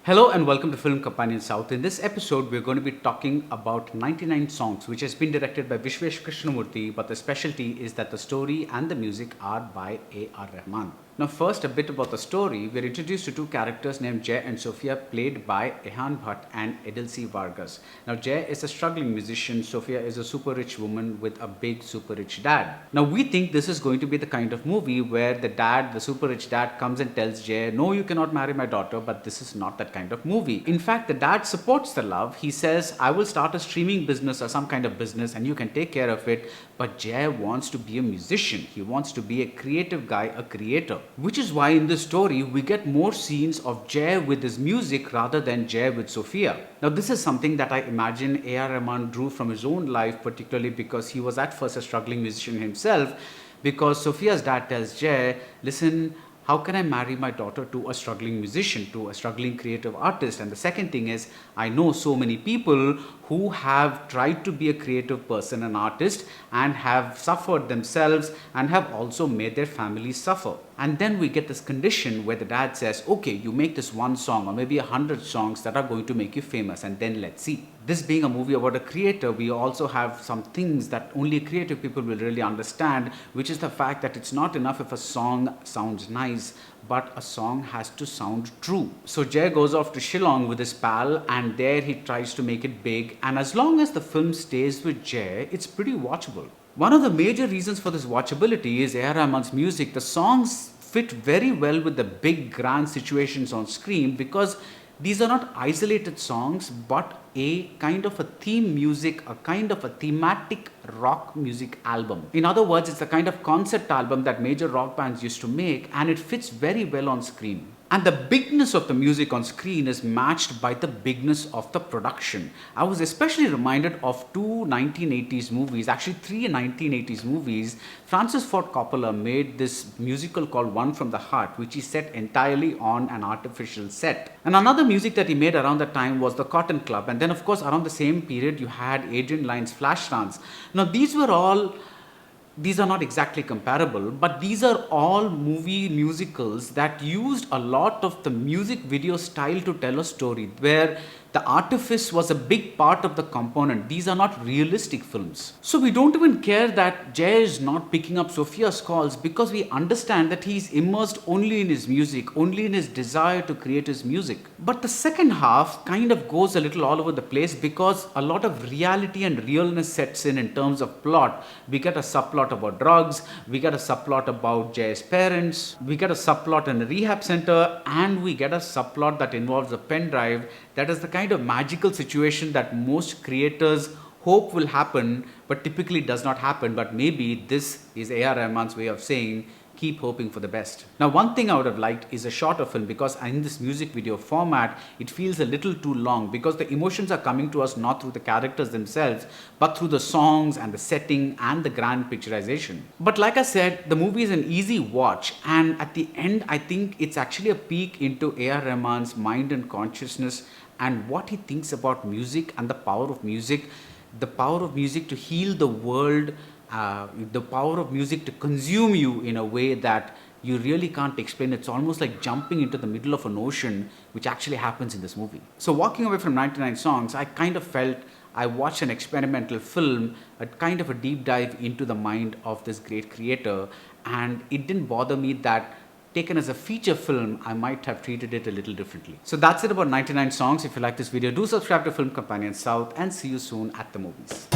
Hello and welcome to Film Companion South. In this episode, we're going to be talking about 99 Songs, which has been directed by Vishwesh Krishnamoorthy, but the specialty is that the story and the music are by A.R. Rahman. Now first, a bit about the story. We're introduced to two characters named Jay and Sophia, played by Ehan, Bhat and Edilsy, Vargas. Now Jay is a struggling musician, Sophia is a super rich woman with a big super rich dad. Now we think this is going to be the kind of movie where the super rich dad comes and tells Jay, no, you cannot marry my daughter, but this is not that kind of movie. In fact, the dad supports the love. He says, I will start a streaming business or some kind of business and you can take care of it. But Jay wants to be a musician. He wants to be a creative guy, a creator. Which is why in this story, we get more scenes of Jay with his music rather than Jay with Sophia. Now this is something that I imagine A.R. Rahman drew from his own life, particularly because he was at first a struggling musician himself, because Sophia's dad tells Jay, listen, how can I marry my daughter to a struggling musician, to a struggling creative artist? And the second thing is, I know so many people who have tried to be a creative person, an artist, and have suffered themselves and have also made their families suffer. And then we get this condition where the dad says, okay, you make this one song or maybe 100 songs that are going to make you famous, and then let's see. This being a movie about a creator, we also have some things that only creative people will really understand, which is the fact that it's not enough if a song sounds nice, but a song has to sound true. So Jay goes off to Shillong with his pal, and there he tries to make it big, and as long as the film stays with Jay, it's pretty watchable. One of the major reasons for this watchability is A.R. Rahman's music. The songs fit very well with the big grand situations on screen because these are not isolated songs, but a kind of a theme music, a kind of a thematic rock music album. In other words, it's the kind of concept album that major rock bands used to make, and it fits very well on screen. And the bigness of the music on screen is matched by the bigness of the production. I was especially reminded of two 1980s movies, actually three 1980s movies. Francis Ford Coppola made this musical called One from the Heart, which he set entirely on an artificial set. And another music that he made around that time was The Cotton Club. And then of course around the same period you had Adrian Lyne's Flashdance. Now these are not exactly comparable, but these are all movie musicals that used a lot of the music video style to tell a story, where the artifice was a big part of the component. These are not realistic films. So we don't even care that Jay is not picking up Sophia's calls because we understand that he's immersed only in his music, only in his desire to create his music. But the second half kind of goes a little all over the place because a lot of reality and realness sets in terms of plot. We get a subplot about drugs, we get a subplot about Jay's parents, we get a subplot in a rehab center, and we get a subplot that involves a pen drive. That is the kind of magical situation that most creators hope will happen, but typically does not happen. But maybe this is A.R. Rahman's way of saying, keep hoping for the best. Now, one thing I would have liked is a shorter film, because in this music video format, it feels a little too long because the emotions are coming to us not through the characters themselves, but through the songs and the setting and the grand picturization. But like I said, the movie is an easy watch, and at the end, I think it's actually a peek into A.R. Rahman's mind and consciousness and what he thinks about music and the power of music to heal the world, the power of music to consume you in a way that you really can't explain. It's almost like jumping into the middle of an ocean, which actually happens in this movie. So walking away from 99 Songs, I kind of felt I watched an experimental film, a kind of a deep dive into the mind of this great creator, and it didn't bother me that taken as a feature film, I might have treated it a little differently. So that's it about 99 Songs. If you like this video, do subscribe to Film Companion South, and see you soon at the movies.